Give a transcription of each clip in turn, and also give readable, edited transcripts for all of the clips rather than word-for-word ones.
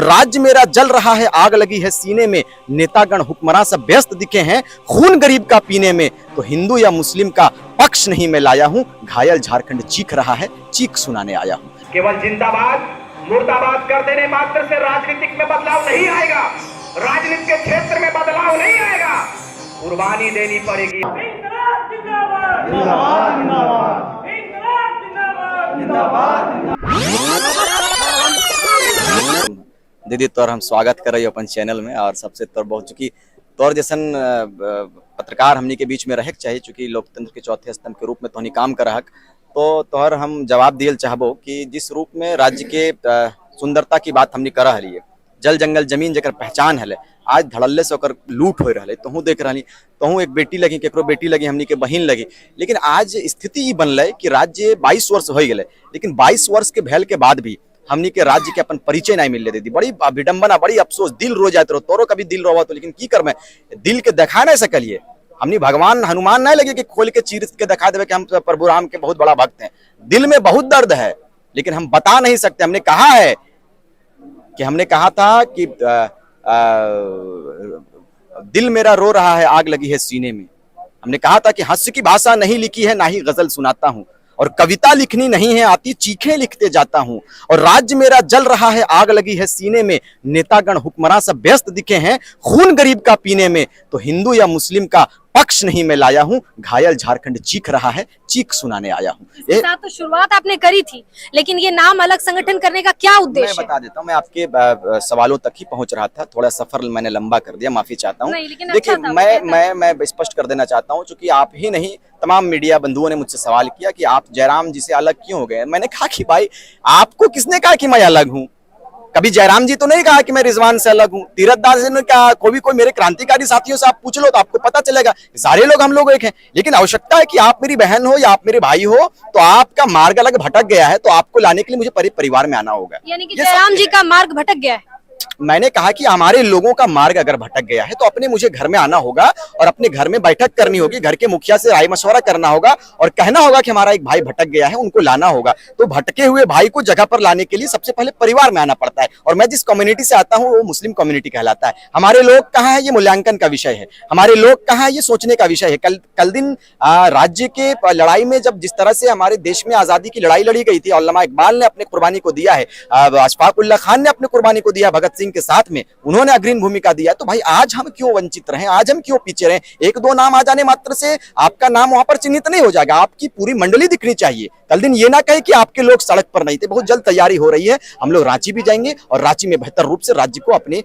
राज्य मेरा जल रहा है, आग लगी है सीने में, नेतागण हुक्मरान सब व्यस्त दिखे हैं खून गरीब का पीने में, तो हिंदू या मुस्लिम का पक्ष नहीं मैं लाया हूं, घायल झारखंड चीख रहा है, चीख सुनाने आया हूं। केवल जिंदाबाद मुर्दाबाद कर देने मात्र से राजनीतिक में बदलाव नहीं आएगा, राजनीति के क्षेत्र में बदलाव नहीं आएगा, कुर्बानी देनी पड़ेगी। दीदी तौर हम स्वागत कर रही हो अपन चैनल में, और सबसे तौर बहुत चुकी तौर जैसन पत्रकार हमनी के बीच में रहे चाहिए, चूंकि लोकतंत्र के चौथे स्तंभ के रूप में तो काम कर हक, तो तोहर हम जवाब दियल चाहबो कि जिस रूप में राज्य के सुंदरता की बात हमनी कर रही है, जल जंगल जमीन जकर पहचान है, आज धड़ल्ले से ओकर लूट हो रहा है, तोहू देख रही, तोहू एक बेटी लगी, केकरो बेटी लगी, हमनी के बहन लगी, लेकिन आज स्थिति ये बनल कि राज्य 22 वर्ष हो गए, लेकिन 22 वर्ष के भैल के बाद भी हमनी के राज्य के अपन परिचय नहीं मिल रही थी। बड़ी विडंबना, बड़ी अफसोस, दिल रो जाते रहो, तोरो कभी दिल रोवा तो, लेकिन की कर मैं दिल के देखा नहीं सकलिए। हमनी भगवान हनुमान नहीं लगे कि खोल के चीर के दिखा देवे कि हम प्रभु राम के बहुत बड़ा भक्त हैं। दिल में बहुत दर्द है, लेकिन हम बता नहीं सकते। हमने कहा है कि हमने कहा था कि दिल मेरा रो रहा है, आग लगी है सीने में। हमने कहा था कि हास्य की भाषा नहीं लिखी है, ना ही गजल सुनाता हूं, और कविता लिखनी नहीं है आती, चीखें लिखते जाता हूं, और राज्य मेरा जल रहा है, आग लगी है सीने में, नेतागण हुक्मरान सब व्यस्त दिखे हैं खून गरीब का पीने में, तो हिंदू या मुस्लिम का पक्ष नहीं मैं लाया हूं, घायल झारखंड चीख रहा है, चीख सुनाने आया हूं। इसके साथ तो शुरुआत आपने करी थी, लेकिन ये नाम अलग संगठन करने का क्या उद्देश्य? मैं बता देता हूं, मैं आपके सवालों तक ही पहुंच रहा था, थोड़ा सफर मैंने लंबा कर दिया, माफी चाहता हूं। देखिए, मैं स्पष्ट कर देना चाहता हूं, क्योंकि आप ही नहीं तमाम मीडिया बंधुओं ने मुझसे सवाल किया कि आप जयराम जी से अलग क्यों हो गए। मैंने कहा कि भाई, आपको किसने कहा कि मैं अलग हूं? कभी जयराम जी तो नहीं कहा कि मैं रिजवान से अलग हूं, तीरथदास जी ने कहा, कोई मेरे क्रांतिकारी साथियों से आप पूछ लो तो आपको पता चलेगा, सारे लोग हम लोग एक हैं। लेकिन आवश्यकता है कि आप मेरी बहन हो या आप मेरे भाई हो, तो आपका मार्ग अलग भटक गया है, तो आपको लाने के लिए मुझे परिवार में आना होगा। यानी कि जयराम जी का मार्ग भटक गया है। मैंने कहा कि हमारे लोगों का मार्ग अगर भटक गया है तो अपने मुझे घर में आना होगा, और अपने घर में बैठक करनी होगी, घर के मुखिया से राय मशवरा करना होगा, और कहना होगा कि हमारा एक भाई भटक गया है, उनको लाना होगा। तो भटके हुए भाई को जगह पर लाने के लिए सबसे पहले परिवार में आना पड़ता है, और मैं जिस कम्युनिटी से आता हूँ वो मुस्लिम कम्युनिटी कहलाता है। हमारे लोग कहाँ है, ये मूल्यांकन का विषय है। हमारे लोग कहाँ है, ये सोचने का विषय है। कल दिन राज्य के लड़ाई में जब जिस तरह से हमारे देश में आजादी की लड़ाई लड़ी गई थी, अल्लामा इकबाल ने अपने कुर्बानी को दिया है, अशफाक उल्लाह खान ने अपने कुर्बानी को दिया, भगत सिंह के साथ में उन्होंने अग्रणी भूमिका दिया, तो भाई आज हम क्यों वंचित रहे, आज हम क्यों पीछे रहे? एक दो नाम आ जाने मात्र से आपका नाम वहां पर चिन्हित नहीं हो जाएगा, आपकी पूरी मंडली दिखनी चाहिए। कल दिन ये ना कहे कि आपके लोग सड़क पर नहीं थे। बहुत जल्द तैयारी हो रही है, हम लोग रांची भी जाएंगे, और रांची में बेहतर रूप से राज्य को अपने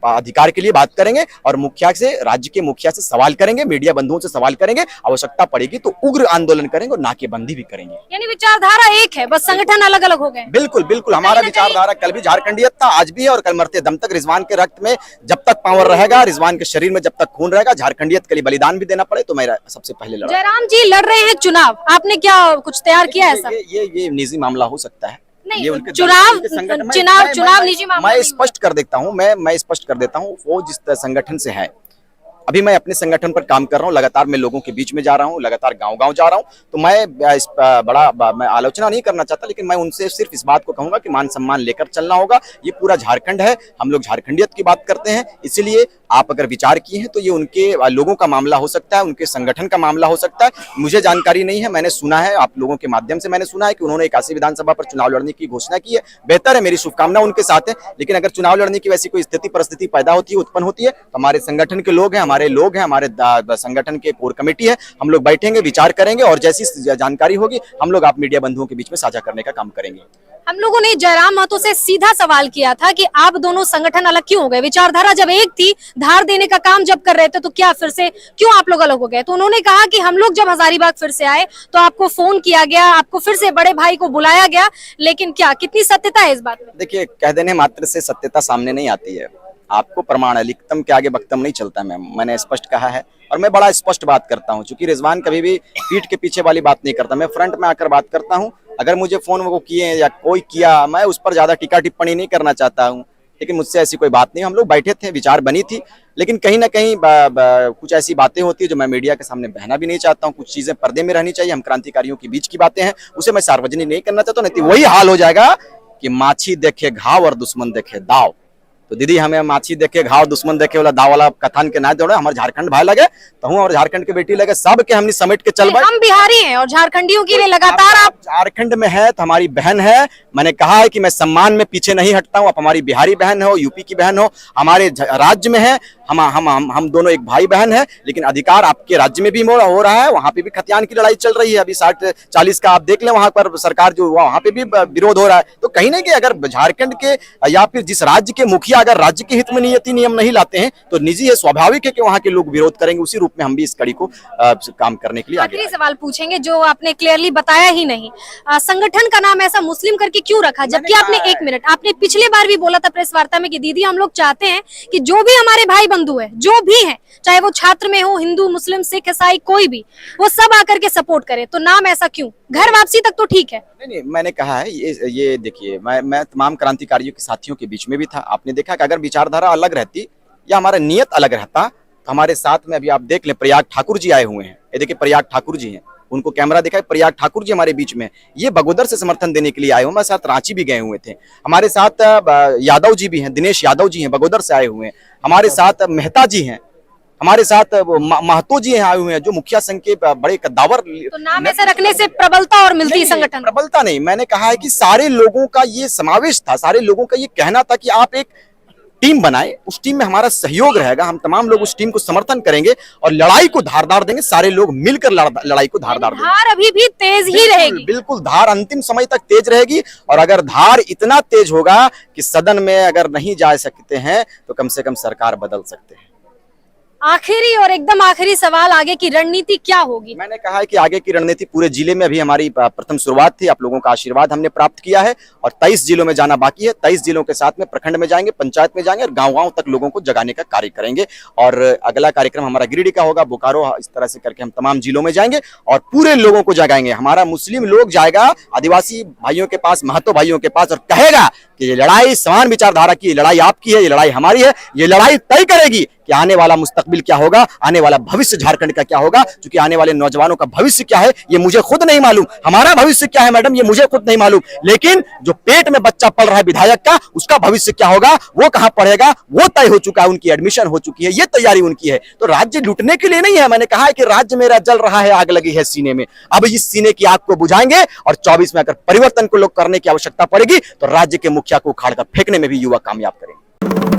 अधिकार के लिए बात करेंगे, और मुखिया से, राज्य के मुखिया से सवाल करेंगे, मीडिया बंधुओं से सवाल करेंगे, आवश्यकता पड़ेगी तो उग्र आंदोलन करेंगे और नाकेबंदी भी करेंगे। यानी विचारधारा एक है, बस संगठन अलग अलग हो गए। बिल्कुल बिल्कुल, हमारा विचारधारा कल भी झारखंडियत था, आज भी है, और कल मरते दम तक। रिजवान के रक्त में जब तक पावर रहेगा, रिजवान के शरीर में जब तक खून रहेगा, झारखंडियत के लिए बलिदान भी देना पड़े तो मेरा सबसे पहले लड़ा। जयराम जी लड़ रहे हैं चुनाव, आपने क्या कुछ तैयार किया है? ये निजी मामला हो सकता है, नहीं, चुनाव निजी मामला। मैं स्पष्ट कर देता हूँ, मैं स्पष्ट कर देता हूँ, वो जिस संगठन से है, अभी मैं अपने संगठन पर काम कर रहा हूँ, लगातार मैं लोगों के बीच में जा रहा हूँ, लगातार गांव-गांव जा रहा हूँ, तो मैं आलोचना नहीं करना चाहता, लेकिन मैं उनसे सिर्फ इस बात को कहूंगा कि मान सम्मान लेकर चलना होगा। ये पूरा झारखंड है, हम लोग झारखंडियत की बात करते हैं, इसलिए आप अगर विचार किए हैं तो ये उनके लोगों का मामला हो सकता है, उनके संगठन का मामला हो सकता है। मुझे जानकारी नहीं है, मैंने सुना है, आप लोगों के माध्यम से मैंने सुना है कि उन्होंने 81 विधानसभा पर चुनाव लड़ने की घोषणा की है। बेहतर है, मेरी शुभकामना उनके साथ है, लेकिन अगर चुनाव लड़ने की वैसी कोई स्थिति परिस्थिति पैदा होती है, उत्पन्न होती है, तो हमारे संगठन के लोग हैं, हमारे संगठन के कोर कमेटी है, हम लोग बैठेंगे, विचार करेंगे, और जैसी जानकारी होगी हम लोग आप मीडिया बंधुओं के बीच में साझा करने का काम करेंगे। हम लोगों ने जयराम महतो से सीधा सवाल किया था कि आप दोनों संगठन अलग क्यों हो गए? विचारधारा जब एक थी, धार देने का काम जब कर रहे थे, तो क्या फिर से क्यों आप लोग अलग हो गए? तो उन्होंने कहा कि हम लोग जब हजारीबाग फिर से आए तो आपको फोन किया गया, आपको फिर से बड़े भाई को बुलाया गया, लेकिन क्या कितनी सत्यता है इस बात में? देखिए, कह देने मात्र से सत्यता सामने नहीं आती है, आपको प्रमाण है, लिखतम के आगे बक्तम नहीं चलता। मैंने स्पष्ट कहा है, और मैं बड़ा स्पष्ट बात करता हूं, क्योंकि रिजवान कभी भी पीठ के पीछे वाली बात नहीं करता, मैं फ्रंट में आकर बात करता हूं। अगर मुझे फोन वो किए या कोई किया, मैं उस पर ज्यादा टीका टिप्पणी नहीं करना चाहता हूं, लेकिन मुझसे ऐसी कोई बात नहीं। हम लोग बैठे थे, विचार बनी थी, लेकिन कहीं ना कहीं कुछ ऐसी बातें होती है जो मैं मीडिया के सामने बहना भी नहीं चाहता हूँ। कुछ चीजें पर्दे में रहनी चाहिए, हम क्रांतिकारियों के बीच की बातें हैं, उसे मैं सार्वजनिक नहीं करना चाहता, नहीं तो वही हाल हो जाएगा कि माछी देखे घाव और दुश्मन देखे दाव। तो दीदी हमें माछी देखे घाव दुश्मन देखे वाला दाव वाला कथन के ना जोड़े, हमारे झारखंड भाई लगे तो हूँ और झारखंड के बेटी लगे, सब के हमने समेट के चल हम बिहारी हैं और झारखंडियों के लिए लगातार आप झारखंड में है तो हमारी बहन है। मैंने कहा है कि मैं सम्मान में पीछे नहीं हटता हूँ। आप हमारी बिहारी बहन हो, यूपी की बहन हो, हमारे राज्य में है, हम दोनों एक भाई बहन है। लेकिन अधिकार आपके राज्य में भी हो रहा है, वहां पे भी खतियान की लड़ाई चल रही है। अभी 60-40 का आप देख लें, वहां पर सरकार जो वहां पे भी विरोध हो रहा है। तो कहीं ना कहीं अगर झारखंड के या फिर जिस राज्य के मुखिया अगर राज्य के हित में नीति नियम नहीं लाते हैं तो निजी है, स्वाभाविक है कि वहां के लोग विरोध करेंगे। उसी रूप में हम भी इस कड़ी को काम करने के लिए आखिरी सवाल पूछेंगे जो आपने क्लियरली बताया ही नहीं। संगठन का नाम ऐसा मुस्लिम करके क्यों रखा, जबकि आपने 1 मिनट आपने पिछले बार भी बोला था प्रेस वार्ता में कि दीदी हम लोग चाहते हैं कि जो भी हमारे भाई बंधु है, जो भी है, चाहे वो छात्र में हो, हिंदू मुस्लिम सिख ईसाई कोई भी, वो सब आकर के सपोर्ट करे। तो नाम ऐसा क्यों? घर वापसी तक तो ठीक है। नहीं, मैंने कहा है ये देखिए, मैं तमाम क्रांतिकारियों के साथियों के बीच में भी था। आपने देखा कि अगर विचारधारा अलग रहती या हमारा नियत अलग रहता तो हमारे साथ में अभी आप देख लें प्रयाग ठाकुर जी आए हुए हैं। ये देखिए प्रयाग ठाकुर जी हैं, उनको कैमरा दिखाए, प्रयाग ठाकुर जी हमारे बीच में, ये बगोदर से समर्थन देने के लिए आए हुए। हमारे साथ रांची भी गए हुए थे। हमारे साथ यादव जी भी हैं, दिनेश यादव जी हैं, बगोदर से आए हुए हैं। हमारे साथ मेहता जी हैं, हमारे साथ महतो जी आए हुए हैं, जो मुखिया संघ के बड़े कद्दावर। तो नाम ऐसे रखने से प्रबलता और मिलती है संगठन? प्रबलता नहीं, मैंने कहा है कि सारे लोगों का ये समावेश था, सारे लोगों का ये कहना था कि आप एक टीम बनाए, उस टीम में हमारा सहयोग रहेगा, हम तमाम लोग उस टीम को समर्थन करेंगे और लड़ाई को धारदार देंगे। सारे लोग मिलकर लड़ाई को धारदार देंगे। धार अभी भी तेज ही रहेगी। बिल्कुल धार अंतिम समय तक तेज रहेगी। और अगर धार इतना तेज होगा कि सदन में अगर नहीं जा सकते हैं तो कम से कम सरकार बदल सकते हैं। आखिरी और एकदम आखिरी सवाल, आगे की रणनीति क्या होगी? मैंने कहा है कि आगे की रणनीति पूरे जिले में अभी हमारी प्रथम शुरुआत थी। आप लोगों का आशीर्वाद हमने प्राप्त किया है और 23 जिलों में जाना बाकी है। 23 जिलों के साथ में प्रखंड में जाएंगे, पंचायत में जाएंगे और गांव-गांव तक लोगों को जगाने का कार्य करेंगे। और अगला कार्यक्रम हमारा गिरिडीह का होगा, बोकारो, इस तरह से करके हम तमाम जिलों में जाएंगे और पूरे लोगों को जगाएंगे। हमारा मुस्लिम लोग जाएगा आदिवासी भाइयों के पास, महतो भाइयों के पास और कहेगा कि ये लड़ाई समान विचारधारा की, ये लड़ाई आपकी है, ये लड़ाई हमारी है। ये लड़ाई तय करेगी कि आने वाला मुस्तकबिल क्या होगा, आने वाला भविष्य झारखंड का क्या होगा। क्योंकि आने वाले नौजवानों का भविष्य क्या है ये मुझे खुद नहीं मालूम, हमारा भविष्य क्या है मैडम ये मुझे खुद नहीं मालूम, लेकिन जो पेट में बच्चा पल रहा है विधायक का, उसका भविष्य क्या होगा, वो कहां पढ़ेगा, वो तय हो चुका है, उनकी एडमिशन हो चुकी है, ये तैयारी उनकी है। तो राज्य लूटने के लिए नहीं है। मैंने कहा है कि राज्य मेरा जल रहा है, आग लगी है सीने में, अब इस सीने की आग को बुझाएंगे और 24 में अगर परिवर्तन को लोग करने की आवश्यकता पड़ेगी तो राज्य के मुखिया को उखाड़ कर फेंकने में भी युवा कामयाब करेंगे।